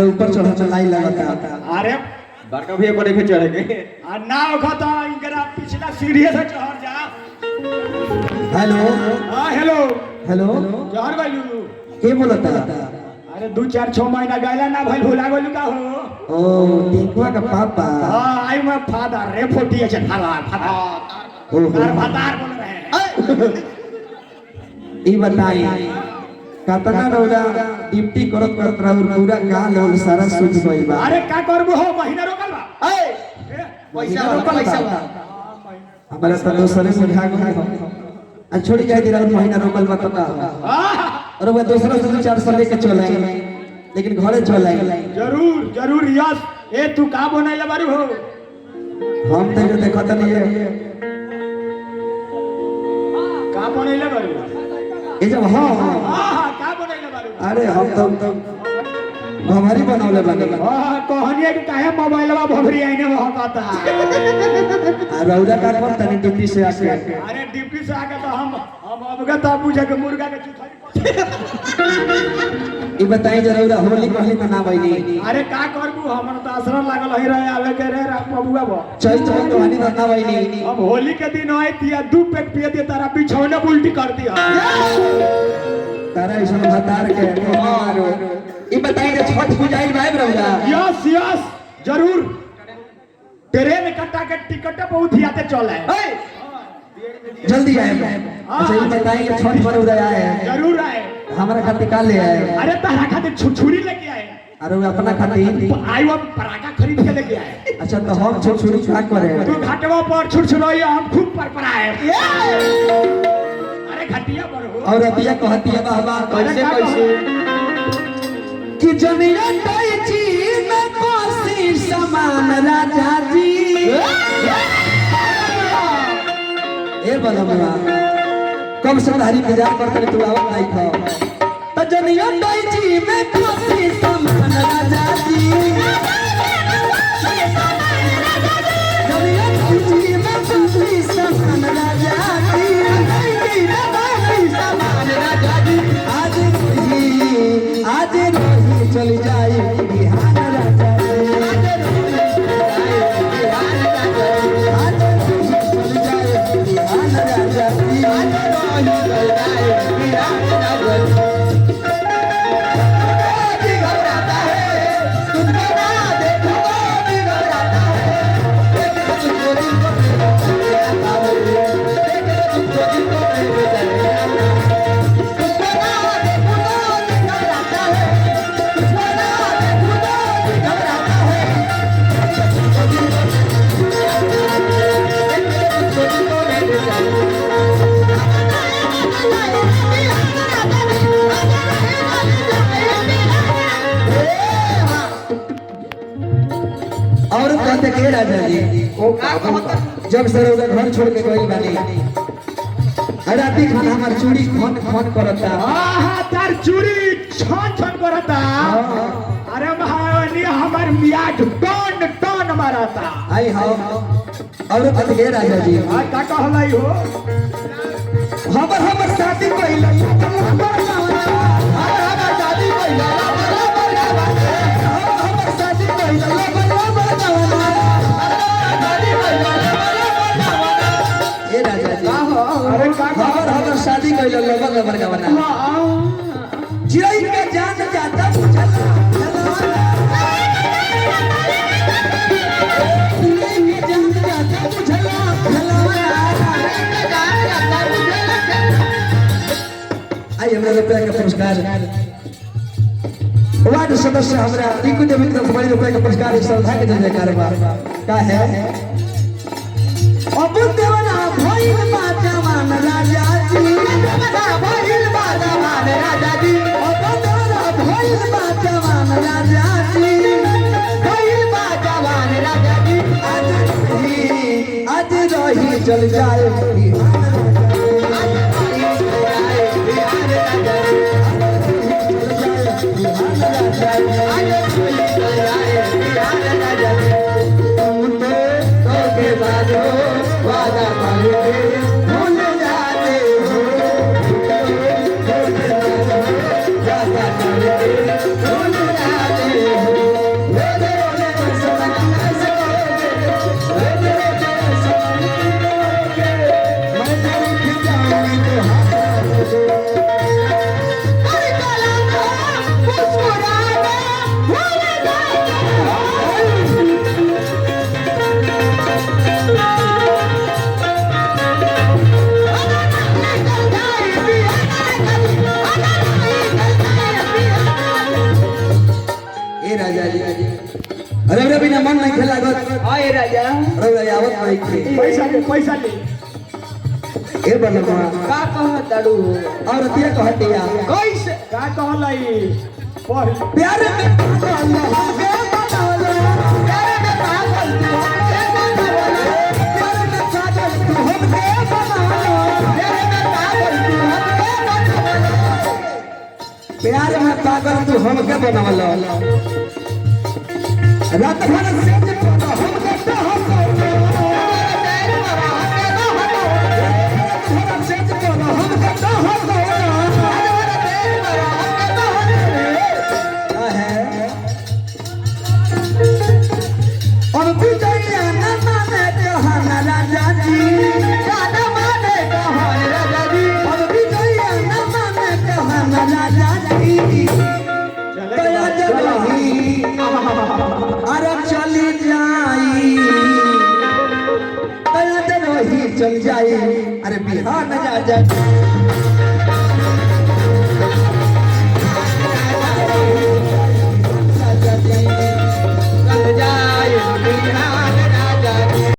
ऊपर चढ़ो चढ़ाई लगाता। अरे बड़का भैया को देखे चढ़ेंगे ना होता इनकरा पिछला सीढ़ी से चढ़ जा। हेलो हाँ हेलो हेलो जहर भाई के बोलता? अरे 2-4-6 महीना गैला ना भाई भुला गलू का हो। ओ टिंकुआ का पापा। हाँ आई मैं फादर रे फोटी है फादर ओहो तार फादर बोल रहे हैं। ई बताई कतना रौदा डिप्टी करत करत रहू पूरा गाल और सारा सूख गइल बा। अरे का करबो हो महीना रोकल बा। ए पैसा पैसा बा हमारा तो दूसरे बुझा गइल आ छोड़ी जाए दिरा महीना रोकल बा तो का और वो दूसरा से 400 लेके चले लेकिन घरे चले। जरूर जरूर यस ए तू का बनाइला बारू हो। हम तो जो देखत नहीं है का बनाइला बारू ये जब हां हां का बनाइला बारू। अरे हम तो हमारी बनौले बने हां कहनिया कि काहे मोबाइलवा भभरी आइने वह कहता। आ रौदा का कर तनी डिप्टी से आके अरे डिप्टी से आके तो हम अबगत पूछे के मुर्गा के चुथारी। ई बताई जरूर होली कहली मनावैनी। अरे का करबू हमर तो आश्रम लागल है रहे आवे के रे बबुआ बा चैत में तो हनी मनावैनी। अब होली के दिन आए तिया 2 पेट पिए दे तारा बिछौने उल्टी कर दिया। तारा ऐसा बता के मारो ई बताई जे छठ पूजाई भाई रौदा। यस यस जरूर ट्रेन कटा के टिकट बहुत ही आते चल है। जल्दी आए। अच्छा ई बताई कि छठ पर उदय आए जरूर आए हमरा खातिर का ले आए? अरे तारा खातिर छुरछुरी लेके आए। अरे वो अपना खातिर आई वो पराठा खरीद के लेके आए। अच्छा तो हम छुरी खा करे तू घाटवा पर छुरछुरई हम खूब परपराए। अरे घटिया पर हो और अतिया कहती है बाबा कैसे कैसे कि जनिया कैची में कोसी समान राजा जी। ए बलवा कब से धारी बाजार पर तू आवत नहीं खा त जनिया कैची में कोसी समान राजा जी। जनिया कैची में कोसी समान राजा जी। समान राजा जी आज रोही चल जाए बिहान राजा जी। आज रोही चल जाए बिहान राजा जी। घबराता है तुझको ना देखो भी घबराता है। तुझको दिल को तुझको दिल को और कहते के राजा जी जब से रौदा घर छोड़ के गई बानी राती खाना हमार चूड़ी खन खन करता। आहा तार चूड़ी छन छन करता। अरे महारानी हमार मियाज टन टन मारता। आई हां और कहते के राजा जी आ का कहलाई हो हमर शादी कइला हमर शादी कइला हमर शादी कइला ए राजा जी अरे का हमर शादी कइला लगन लबर का बना चिड़ै के जान जाता बुझला चिड़ै के जान जाता बुझला आई हमरा रुपया का पुरस्कार वार्ड सदस्य हमरा रिकु देवी की तरफ से बड़ी रुपया का पुरस्कार इस श्रद्धा के जय जयकार का है। अब देवना भइल बा जवान राजा जी। भइल बा जवान राजा जी। अब देवना भइल बा जवान राजा जी। भइल बा जवान राजा जी। आज रही चल जाए वादा भूल जाते हो भूल जाते हो ए राजा जी अरे रे बिना मन नहीं खेला गो हां ए राजा अरे आवत नहीं खे पैसा ले ए बनवा का कह दाड़ू और तिया कहतिया कैसे का कहलाई पढ़ प्यार में पागल के बनावलो प्यार में पागल तू हमके बनावलो प्यार में पागल तू हमके बनावलो प्यार में पागल तू हमके बनावलो प्यार में पागल तू हमके बनावलो रात भर से हमके टहलो और विजया न माने कहना राजा जी जान माने कहन राजा जी और विजया न माने कहना राजा जी दया जलही अरे चली जाई दया जलही चल जाई अरे बिहार न राजा जी चल जाए बिहार